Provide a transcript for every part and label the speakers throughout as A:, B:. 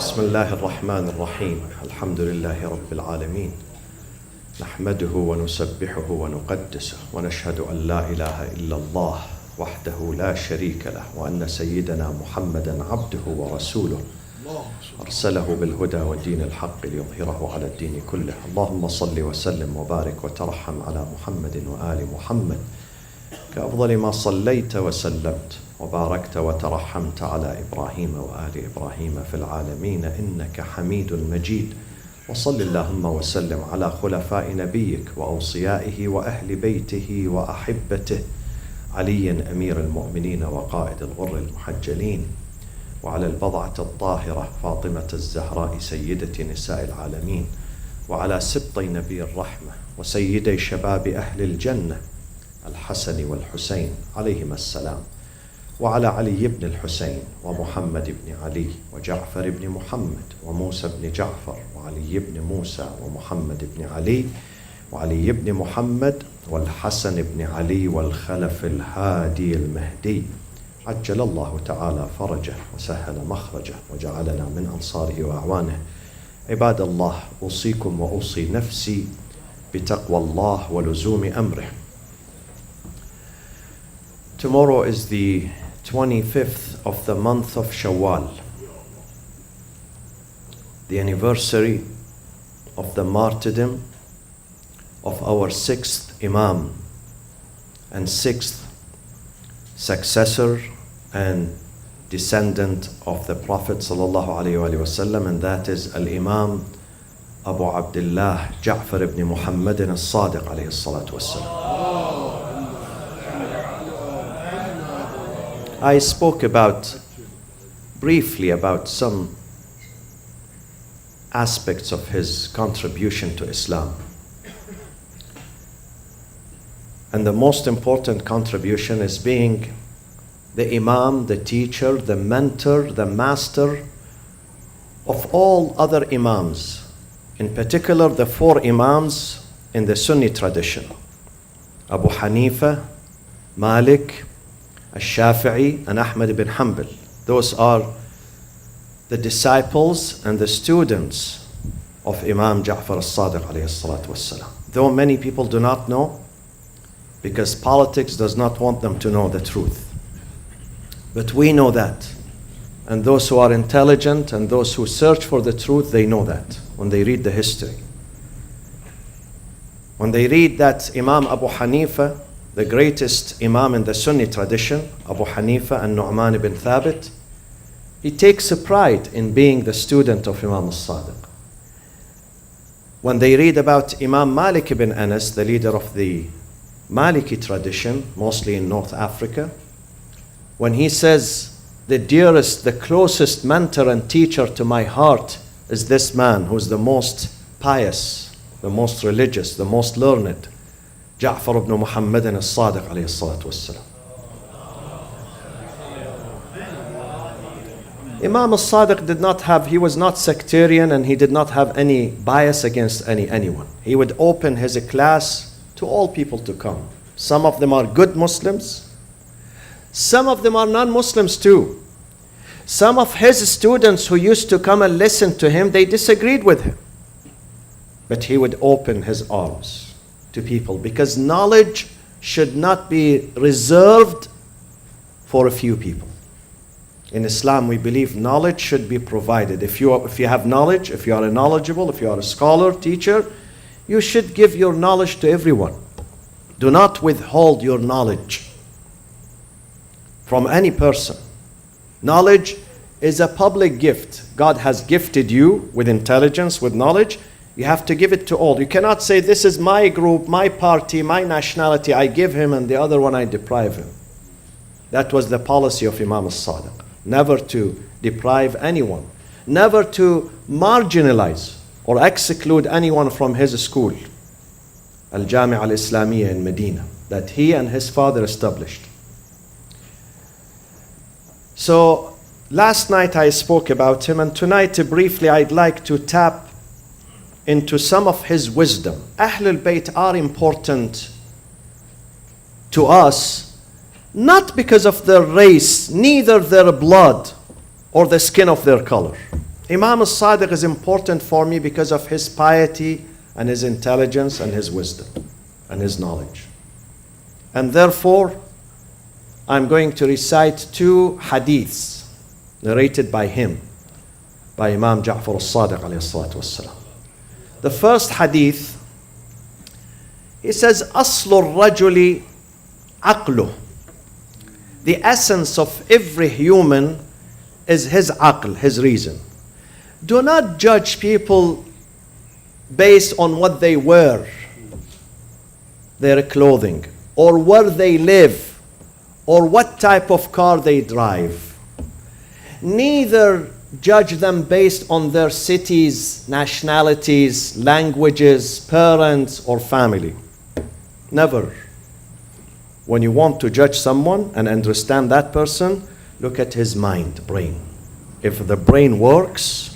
A: بسم الله الرحمن الرحيم الحمد لله رب العالمين نحمده ونسبحه ونقدسه ونشهد أن لا إله إلا الله وحده لا شريك له وأن سيدنا محمدا عبده ورسوله أرسله بالهدى ودين الحق ليظهره على الدين كله. اللهم صل وسلم وبارك وترحم على محمد وآل محمد كأفضل ما صليت وسلمت وباركت وترحمت على إبراهيم وآل إبراهيم في العالمين إنك حميد مجيد. وصل اللهم وسلم على خلفاء نبيك وأوصيائه وأهل بيته وأحبته علي أمير المؤمنين وقائد الغر المحجلين، وعلى البضعة الطاهرة فاطمة الزهراء سيدة نساء العالمين، وعلى سبطي نبي الرحمة وسيدي شباب أهل الجنة الحسن والحسين عليهما السلام، وعلى علي بن الحسين ومحمد بن علي وجعفر بن محمد وموسى بن جعفر وعلي بن موسى ومحمد بن علي وعلي بن محمد والحسن بن علي والخلف الهادي المهدي عجل الله تعالى فرجه وسهل مخرجه وجعلنا من أنصاره وأعوانه. عباد الله، أوصيكم وأوصي نفسي بتقوى الله ولزوم أمره. Tomorrow is the 25th of the month of Shawwal, the anniversary of the martyrdom of our sixth Imam and sixth successor and descendant of the Prophet sallallahu alaihi wasallam, and that is Al-Imam Abu Abdullah Jafar ibn Muhammad Al-Sadiq alayhi salatu wassalam. I spoke briefly about some aspects of his contribution to Islam. And the most important contribution is being the Imam, the teacher, the mentor, the master of all other Imams, in particular the four Imams in the Sunni tradition: Abu Hanifa, Malik, Al-Shafi'i, and Ahmad ibn Hanbal. Those are the disciples and the students of Imam Jafar Al-Sadiq alayhi salatu wassalam. Though many people do not know, because politics does not want them to know the truth. But we know that. And those who are intelligent and those who search for the truth, they know that when they read the history. When they read that Imam Abu Hanifa, the greatest Imam in the Sunni tradition, Abu Hanifa and Nu'man ibn Thabit, he takes a pride in being the student of Imam Al-Sadiq. When they read about Imam Malik ibn Anas, the leader of the Maliki tradition, mostly in North Africa, when he says, the dearest, the closest mentor and teacher to my heart is this man who's the most pious, the most religious, the most learned, Ja'far ibn Muhammad al-Sadiq alayhi salatu wassalam. Imam al-Sadiq he was not sectarian, and he did not have any bias against anyone. He would open his class to all people to come. Some of them are good Muslims. Some of them are non-Muslims too. Some of his students who used to come and listen to him, they disagreed with him. But he would open his arms to people, because knowledge should not be reserved for a few people. In Islam, we believe knowledge should be provided. If you have knowledge, if you are knowledgeable, if you are a scholar, teacher, you should give your knowledge to everyone. Do not withhold your knowledge from any person. Knowledge is a public gift. God has gifted you with intelligence, with knowledge. You have to give it to all. You cannot say, this is my group, my party, my nationality, I give him, and the other one I deprive him. That was the policy of Imam Al-Sadiq. Never to deprive anyone. Never to marginalize or exclude anyone from his school, Al-Jami' Al-Islamiyya in Medina, that he and his father established. So last night I spoke about him, and tonight briefly I'd like to tap into some of his wisdom. Ahlul Bayt are important to us, not because of their race, neither their blood or the skin of their color. Imam Al-Sadiq is important for me because of his piety and his intelligence and his wisdom and his knowledge. And therefore, I'm going to recite 2 hadiths narrated by him, by Imam Jafar Al-Sadiq alayhi salatu wassalam. The first hadith, he says, أصل الرجل عقله. The essence of every human is his aql, his reason. Do not judge people based on what they wear, their clothing, or where they live, or what type of car they drive. Neither judge them based on their cities, nationalities, languages, parents, or family. Never. When you want to judge someone and understand that person, look at his mind, brain. If the brain works,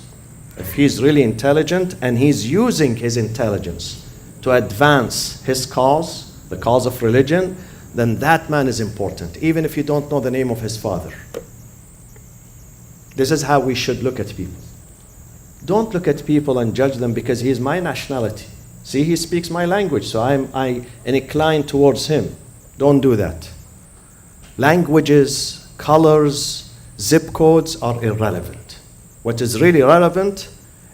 A: if he's really intelligent and he's using his intelligence to advance his cause, the cause of religion, then that man is important, even if you don't know the name of his father. This is how we should look at people. Don't look at people and judge them because he is my nationality. See, he speaks my language, so I incline towards him. Don't do that. Languages, colors, zip codes are irrelevant. What is really relevant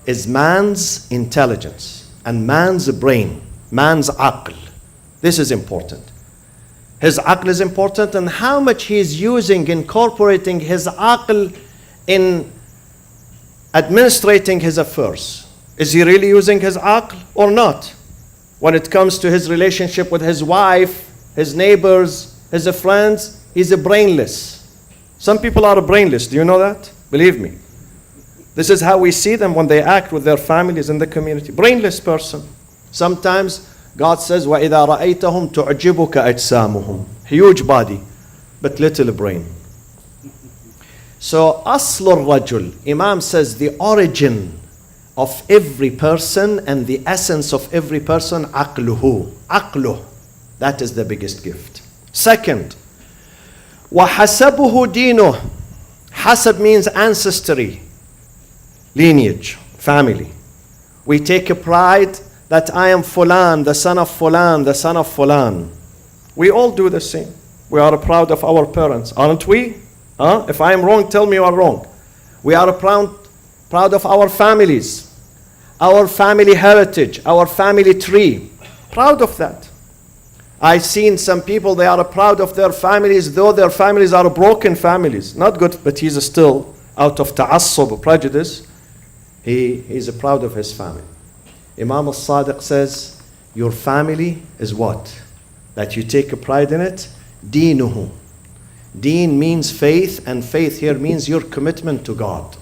A: is man's intelligence and man's brain, man's aql. This is important. His aql is important, and how much he is using, incorporating his aql in administrating his affairs. Is he really using his aql or not? When it comes to his relationship with his wife, his neighbors, his friends, he's brainless. Some people are brainless. Do you know that? Believe me. This is how we see them when they act with their families in the community. Brainless person. Sometimes God says, وَإِذَا رَأَيْتَهُمْ تُعْجِبُكَ أَجْسَامُهُم. Huge body, but little brain. So, أَصْلُ الرَّجُلِ, Imam says the origin of every person and the essence of every person, عَقْلُهُ. عَقْلُهُ. That is the biggest gift. Second, وَحَسَبُهُ دِينُهُ. Hasab means ancestry, lineage, family. We take a pride that I am Fulan, the son of Fulan, the son of Fulan. We all do the same. We are proud of our parents, aren't we? If I am wrong, tell me you are wrong. We are proud of our families, our family heritage, our family tree. Proud of that. I've seen some people, they are proud of their families, though their families are broken families. Not good, but he's still, out of ta'assub, prejudice, he's proud of his family. Imam Al-Sadiq says, your family is what? That you take a pride in it? Deenuhu. Deen means faith, and faith here means your commitment to God.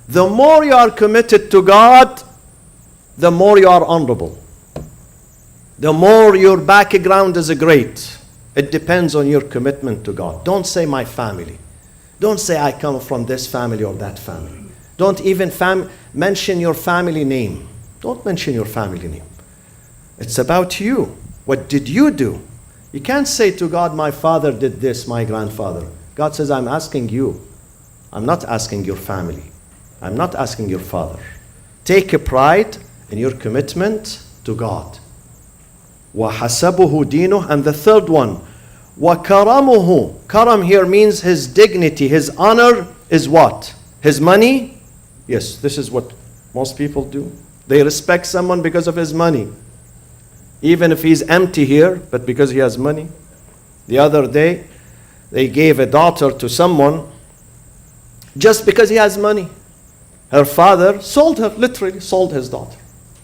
A: The more you are committed to God, the more you are honorable. The more your background is great. It depends on your commitment to God. Don't say my family. Don't say I come from this family or that family. Don't even mention your family name. Don't mention your family name. It's about you. What did you do? You can't say to God, my father did this, my grandfather. God says, I'm asking you. I'm not asking your family. I'm not asking your father. Take a pride in your commitment to God. وَحَسَبُهُ دِينُهُ. And the third one, وَكَرَمُهُ. Karam here means his dignity, his honor is what? His money? Yes, this is what most people do. They respect someone because of his money. Even if he's empty here, but because he has money. The other day, they gave a daughter to someone just because he has money. Her father sold her, literally sold his daughter.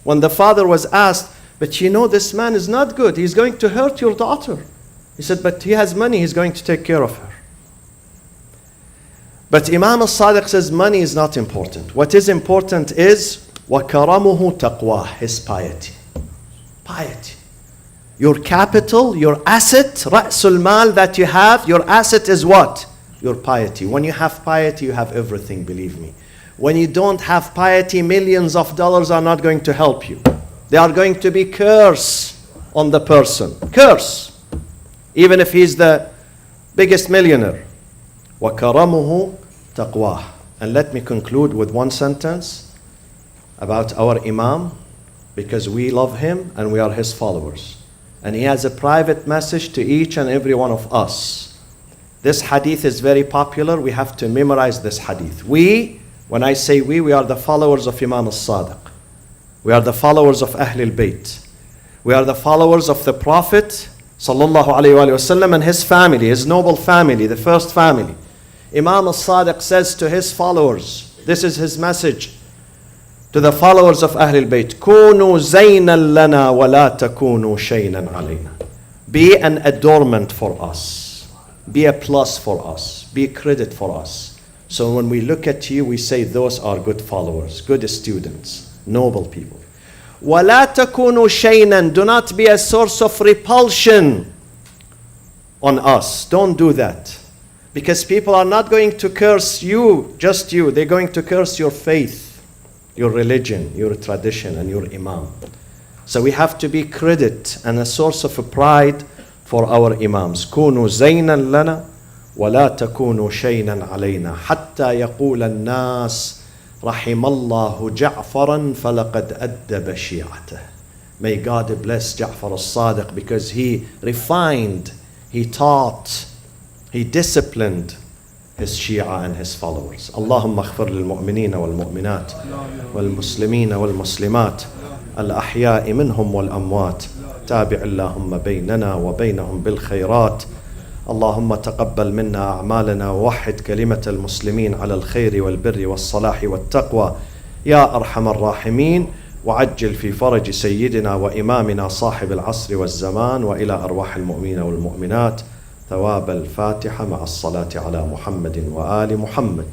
A: When the father was asked, but you know this man is not good, he's going to hurt your daughter. He said, but he has money, he's going to take care of her. But Imam Al-Sadiq says money is not important. What is important is وَكَرَمُهُ تَقْوَاهُ, his piety. Piety. Your capital, your asset, رَأْسُ الْمَال that you have, your asset is what? Your piety. When you have piety, you have everything, believe me. When you don't have piety, millions of dollars are not going to help you. They are going to be curse on the person. Curse. Even if he's the biggest millionaire. وَكَرَمُهُ تَقْوَاهُ. And let me conclude with one sentence about our Imam, because we love him and we are his followers. And he has a private message to each and every one of us. This hadith is very popular. We have to memorize this hadith. When I say we are the followers of Imam Al-Sadiq. We are the followers of Ahlul Bayt. We are the followers of the Prophet sallallahu alaihi wasallam and his family, his noble family, the first family. Imam Al-Sadiq says to his followers, this is his message to the followers of Ahlul Bayt, كونوا زينا لنا ولا تكونوا شينا علينا. Be an adornment for us. Be a plus for us. Be a credit for us. So when we look at you, we say those are good followers, good students, noble people. وَلَا تَكُونُوا شَيْنًا. Do not be a source of repulsion on us. Don't do that. Because people are not going to curse you, just you. They're going to curse your faith, your religion, your tradition, and your Imam. So we have to be credit and a source of pride for our Imams. كُونُوا زَيْنًا لَنَا ولا تكونوا شيئا علينا حتى يقول الناس رحم الله جعفرا فلقد أدب شيعته. May God bless Jafar al-Sadiq, because he refined, he taught, he disciplined his Shia and his followers. اللهم اغفر للمؤمنين والمؤمنات والمسلمين والمسلمات الأحياء منهم والأموات. تابع اللهم بيننا وبينهم بالخيرات. اللهم تقبل منا أعمالنا ووحد كلمة المسلمين على الخير والبر والصلاح والتقوى يا أرحم الراحمين. وعجل في فرج سيدنا وإمامنا صاحب العصر والزمان، وإلى أرواح المؤمنين والمؤمنات ثواب الفاتحة مع الصلاة على محمد وآل محمد.